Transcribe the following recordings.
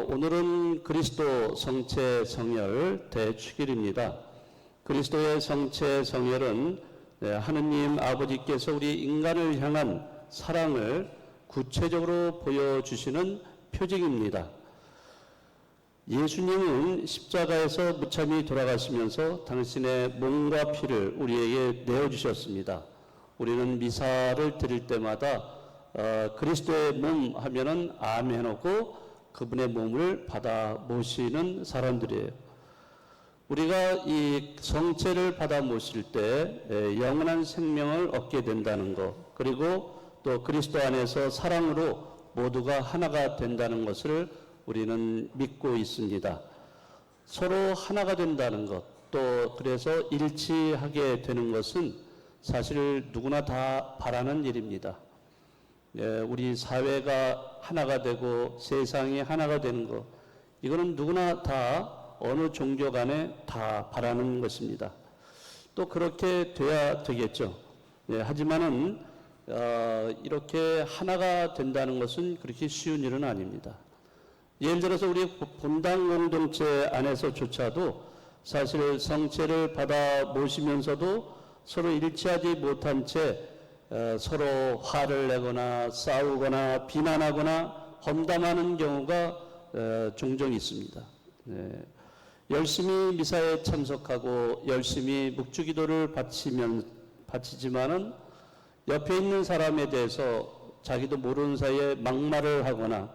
오늘은 그리스도 성체 성혈 대축일입니다. 그리스도의 성체 성혈은 하느님 아버지께서 우리 인간을 향한 사랑을 구체적으로 보여주시는 표징입니다. 예수님은 십자가에서 무참히 돌아가시면서 당신의 몸과 피를 우리에게 내어주셨습니다. 우리는 미사를 드릴 때마다 그리스도의 몸 하면은 아멘 하고 그분의 몸을 받아 모시는 사람들이에요. 우리가 이 성체를 받아 모실 때 영원한 생명을 얻게 된다는 것, 그리고 또 그리스도 안에서 사랑으로 모두가 하나가 된다는 것을 우리는 믿고 있습니다. 서로 하나가 된다는 것, 또 그래서 일치하게 되는 것은 사실 누구나 다 바라는 일입니다. 우리 사회가 하나가 되고 세상이 하나가 되는 것, 이거는 누구나 다 어느 종교 간에 다 바라는 것입니다. 또 그렇게 돼야 되겠죠. 하지만은 이렇게 하나가 된다는 것은 그렇게 쉬운 일은 아닙니다. 예를 들어서 우리 본당 공동체 안에서조차도 사실 성체를 받아 모시면서도 서로 일치하지 못한 채 서로 화를 내거나 싸우거나 비난하거나 험담하는 경우가 종종 있습니다. 열심히 미사에 참석하고 열심히 묵주기도를 바치지만은 옆에 있는 사람에 대해서 자기도 모르는 사이에 막말을 하거나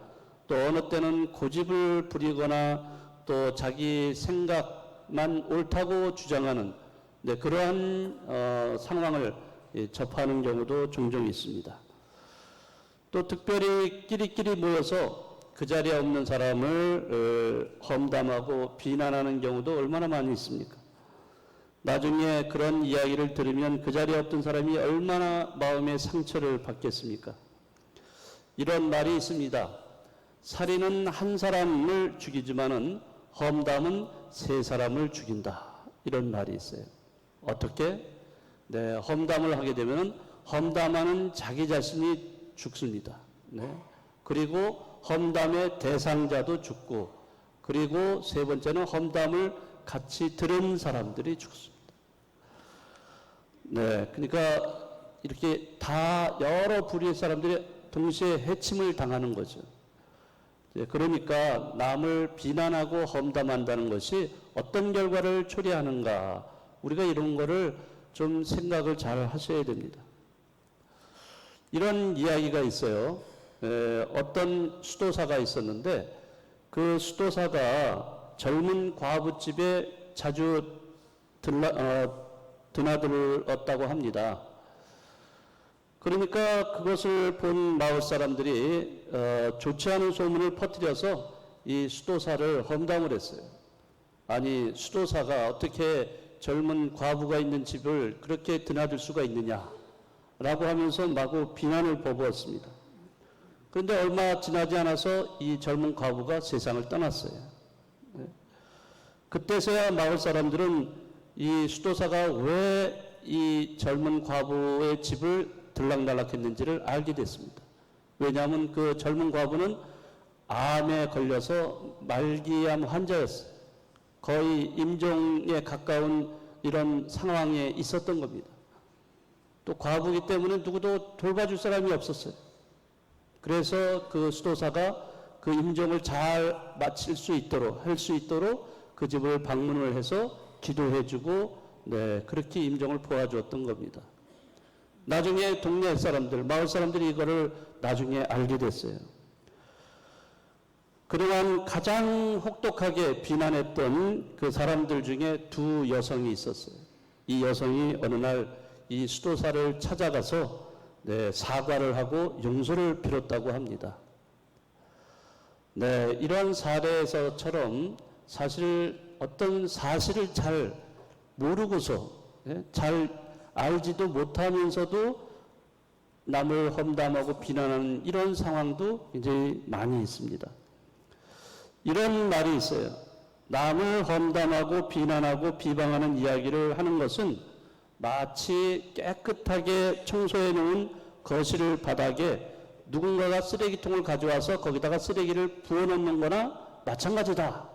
또 어느 때는 고집을 부리거나 또 자기 생각만 옳다고 주장하는 그러한 상황을 접하는 경우도 종종 있습니다. 또 특별히 끼리끼리 모여서 그 자리에 없는 사람을 험담하고 비난하는 경우도 얼마나 많이 있습니까? 나중에 그런 이야기를 들으면 그 자리에 없던 사람이 얼마나 마음의 상처를 받겠습니까? 이런 말이 있습니다. 살인은 한 사람을 죽이지만은 험담은 세 사람을 죽인다. 이런 말이 있어요. 어떻게? 험담을 하게 되면 험담하는 자기 자신이 죽습니다. 그리고 험담의 대상자도 죽고, 그리고 세 번째는 험담을 같이 들은 사람들이 죽습니다. 그러니까 이렇게 다 여러 부류의 사람들이 동시에 해침을 당하는 거죠. 그러니까 남을 비난하고 험담한다는 것이 어떤 결과를 초래하는가, 우리가 이런 거를 좀 생각을 잘 하셔야 됩니다. 이런 이야기가 있어요. 어떤 수도사가 있었는데 그 수도사가 젊은 과부집에 자주 드나들었다고 합니다. 그러니까 그것을 본 마을 사람들이 좋지 않은 소문을 퍼뜨려서 이 수도사를 험담을 했어요. 아니, 수도사가 어떻게 젊은 과부가 있는 집을 그렇게 드나들 수가 있느냐라고 하면서 마구 비난을 퍼부었습니다. 그런데 얼마 지나지 않아서 이 젊은 과부가 세상을 떠났어요. 그때서야 마을 사람들은 이 수도사가 왜 이 젊은 과부의 집을 들락날락했는지를 알게 됐습니다. 왜냐하면 그 젊은 과부는 암에 걸려서 말기암 환자였어요. 거의 임종에 가까운 이런 상황에 있었던 겁니다. 또 과부이기 때문에 누구도 돌봐줄 사람이 없었어요. 그래서 그 수도사가 그 임종을 잘 마칠 수 있도록, 할 수 있도록 그 집을 방문을 해서 기도해주고, 그렇게 임종을 도와주었던 겁니다. 나중에 동네 사람들, 마을 사람들이 이거를 나중에 알게 됐어요. 그동안 가장 혹독하게 비난했던 그 사람들 중에 두 여성이 있었어요. 이 여성이 어느 날 이 수도사를 찾아가서 사과를 하고 용서를 빌었다고 합니다. 이런 사례에서처럼 사실 어떤 사실을 잘 모르고서 잘 알지도 못하면서도 남을 험담하고 비난하는 이런 상황도 굉장히 많이 있습니다. 이런 말이 있어요. 남을 험담하고 비난하고 비방하는 이야기를 하는 것은 마치 깨끗하게 청소해 놓은 거실 바닥에 누군가가 쓰레기통을 가져와서 거기다가 쓰레기를 부어놓는 거나 마찬가지다.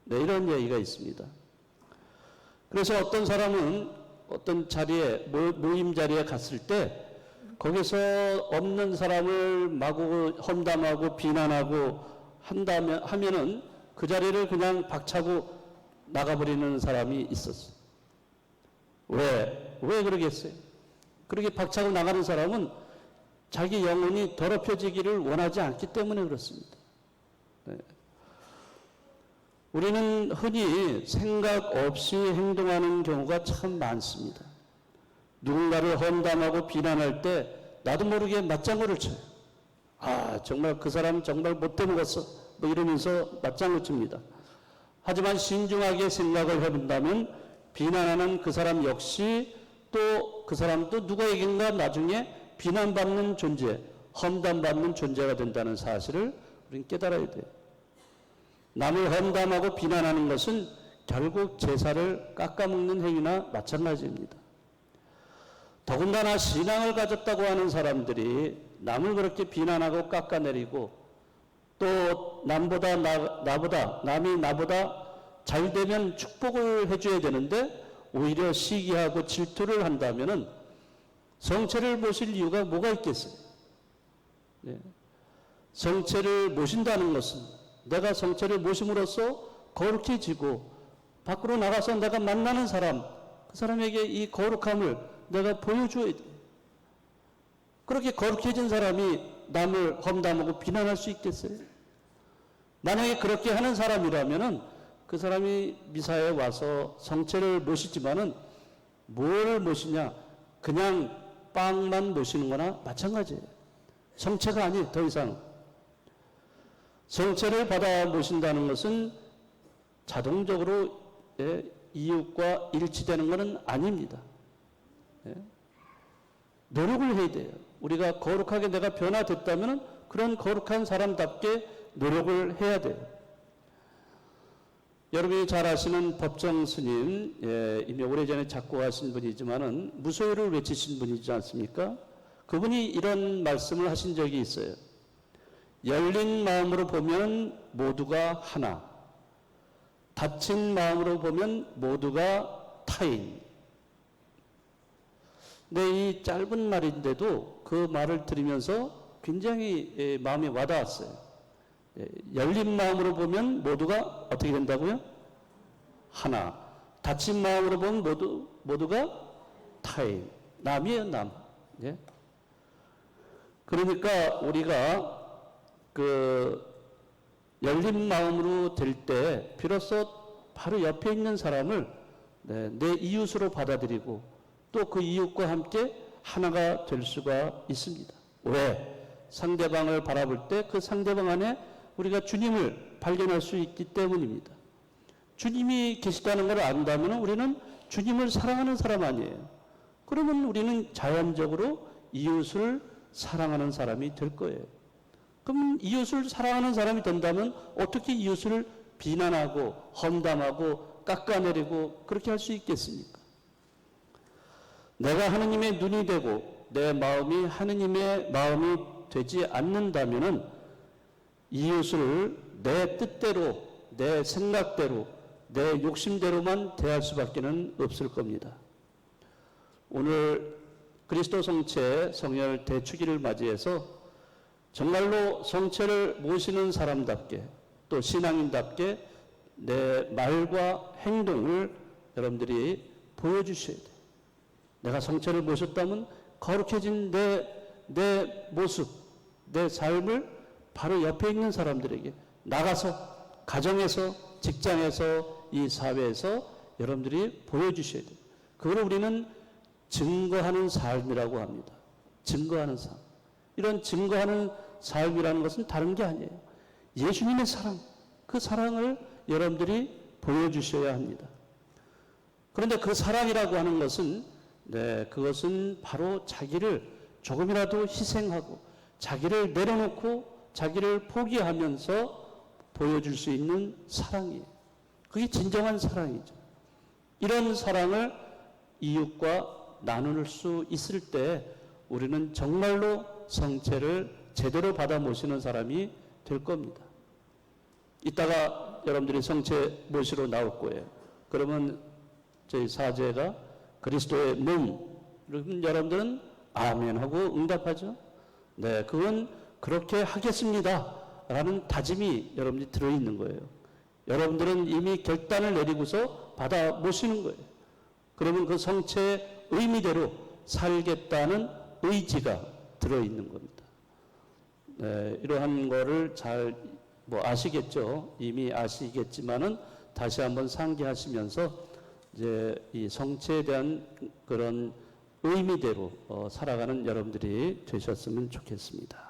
네, 이런 얘기가 있습니다. 그래서 어떤 사람은 어떤 자리에, 모임 자리에 갔을 때 거기서 없는 사람을 마구 험담하고 비난하고 하면은 그 자리를 그냥 박차고 나가버리는 사람이 있었어요. 왜 그러겠어요? 그렇게 박차고 나가는 사람은 자기 영혼이 더럽혀지기를 원하지 않기 때문에 그렇습니다. 네. 우리는 흔히 생각 없이 행동하는 경우가 참 많습니다. 누군가를 험담하고 비난할 때 나도 모르게 맞장구를 쳐요. 정말 그 사람 정말 못돼 먹었어. 뭐 이러면서 맞장구 칩니다. 하지만 신중하게 생각을 해본다면 비난하는 그 사람 역시 또 그 사람도 누구에겐가 나중에 비난받는 존재, 험담받는 존재가 된다는 사실을 우리는 깨달아야 돼요. 남을 험담하고 비난하는 것은 결국 제사를 깎아먹는 행위나 마찬가지입니다. 더군다나 신앙을 가졌다고 하는 사람들이 남을 그렇게 비난하고 깎아내리고 또 남이 나보다 잘 되면 축복을 해줘야 되는데 오히려 시기하고 질투를 한다면은 성체를 모실 이유가 뭐가 있겠어요? 네. 성체를 모신다는 것은 내가 성체를 모심으로써 거룩해지고 밖으로 나가서 내가 만나는 사람, 그 사람에게 이 거룩함을 내가 보여줘야 돼. 그렇게 거룩해진 사람이 남을 험담하고 비난할 수 있겠어요? 만약에 그렇게 하는 사람이라면은 그 사람이 미사에 와서 성체를 모시지만은 뭘 모시냐? 그냥 빵만 모시는 거나 마찬가지예요. 성체가 아니, 더 이상. 성체를 받아 모신다는 것은 자동적으로 이웃과 일치되는 것은 아닙니다. 노력을 해야 돼요. 우리가 거룩하게 내가 변화됐다면 그런 거룩한 사람답게 노력을 해야 돼요. 여러분이 잘 아시는 법정 스님, 이미 오래전에 작고하신 분이지만은 무소유를 외치신 분이지 않습니까? 그분이 이런 말씀을 하신 적이 있어요. 열린 마음으로 보면 모두가 하나, 닫힌 마음으로 보면 모두가 타인. 근데 이 짧은 말인데도 그 말을 들으면서 굉장히 마음에 와닿았어요. 열린 마음으로 보면 모두가 어떻게 된다고요? 하나. 닫힌 마음으로 보면 모두가 타인. 남이에요, 남. 예? 그러니까 우리가 열린 마음으로 될 때 비로소 바로 옆에 있는 사람을 내 이웃으로 받아들이고 또 그 이웃과 함께 하나가 될 수가 있습니다. 왜? 상대방을 바라볼 때 그 상대방 안에 우리가 주님을 발견할 수 있기 때문입니다. 주님이 계시다는 걸 안다면 우리는 주님을 사랑하는 사람 아니에요. 그러면 우리는 자연적으로 이웃을 사랑하는 사람이 될 거예요. 그럼 이웃을 사랑하는 사람이 된다면 어떻게 이웃을 비난하고 험담하고 깎아내리고 그렇게 할 수 있겠습니까? 내가 하느님의 눈이 되고 내 마음이 하느님의 마음이 되지 않는다면은 이웃을 내 뜻대로, 내 생각대로, 내 욕심대로만 대할 수밖에는 없을 겁니다. 오늘 그리스도 성체 성혈 대축일을 맞이해서 정말로 성체를 모시는 사람답게 또 신앙인답게 내 말과 행동을 여러분들이 보여주셔야 돼요. 내가 성체를 모셨다면 거룩해진 내 모습, 내 삶을 바로 옆에 있는 사람들에게 나가서 가정에서 직장에서 이 사회에서 여러분들이 보여주셔야 돼요. 그걸 우리는 증거하는 삶이라고 합니다. 증거하는 삶. 이런 증거하는 삶이라는 것은 다른 게 아니에요. 예수님의 사랑, 그 사랑을 여러분들이 보여주셔야 합니다. 그런데 그 사랑이라고 하는 것은 그것은 바로 자기를 조금이라도 희생하고 자기를 내려놓고 자기를 포기하면서 보여줄 수 있는 사랑이에요. 그게 진정한 사랑이죠. 이런 사랑을 이웃과 나눌 수 있을 때 우리는 정말로 성체를 제대로 받아 모시는 사람이 될 겁니다. 이따가 여러분들이 성체 모시러 나올 거예요. 그러면 저희 사제가 그리스도의 몸, 그럼 여러분들은 아멘 하고 응답하죠. 네, 그건 그렇게 하겠습니다 라는 다짐이 여러분들이 들어있는 거예요. 여러분들은 이미 결단을 내리고서 받아 모시는 거예요. 그러면 그 성체의 의미대로 살겠다는 의지가 들어있는 겁니다. 네, 이러한 거를 잘 아시겠죠? 이미 아시겠지만은 다시 한번 상기하시면서 이제 이 성체에 대한 그런 의미대로 살아가는 여러분들이 되셨으면 좋겠습니다.